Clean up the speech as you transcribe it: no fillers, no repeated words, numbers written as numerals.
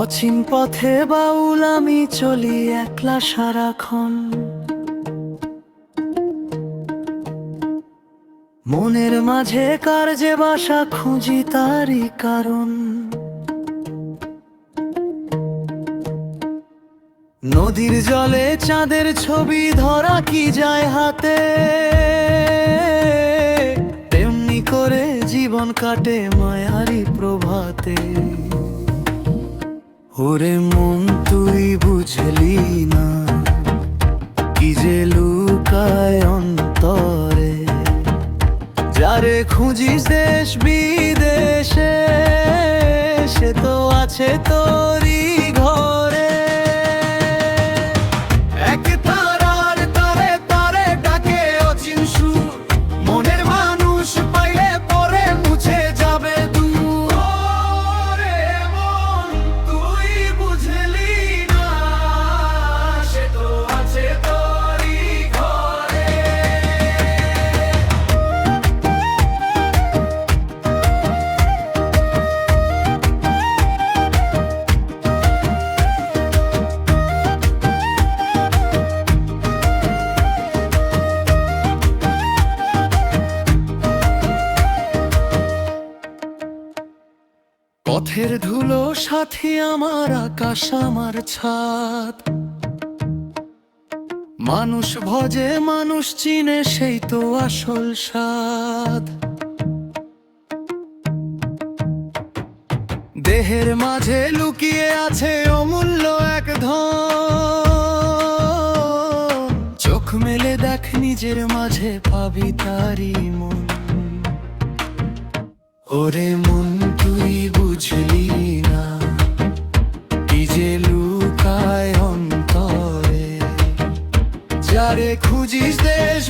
অচিন পথে বাউল আমি চলি একলা সারাক্ষণ। মনের মাঝে কার যে বাসা খুঁজি তারই কারণ। নদীর জলে চাঁদের ছবি ধরা কি যায় হাতে, তেমনি করে জীবন কাটে মায়ারি প্রভাতে। ওরে মন তুই বুঝলি না কি যে লুকায় অন্তরে, যারে খুঁজিস দেশ বিদেশে সে তো আছে তোরই ঘরে। এক তারার তারে তারে ডাকে অচিন সুর, মনের মানুষ পাইলে পরে মুছে যাবে দূর। ওরে মন তুই বুঝলি না সে তো আছে তোরই ঘরে। পথের ধুলো সাথী আমার, আকাশ আমার ছাদ। মানুষ ভজে মানুষ চিনে সেই তো আসল স্বাদ। দেহের মাঝে লুকিয়ে আছে অমূল্য এক ধন, চোখ মেলে দেখ নিজের মাঝে পাবি তারি মন। ওরে মন তুই বুঝলি না কি যে লুকায় অন্তরে, যারে খুঁজিস দেশ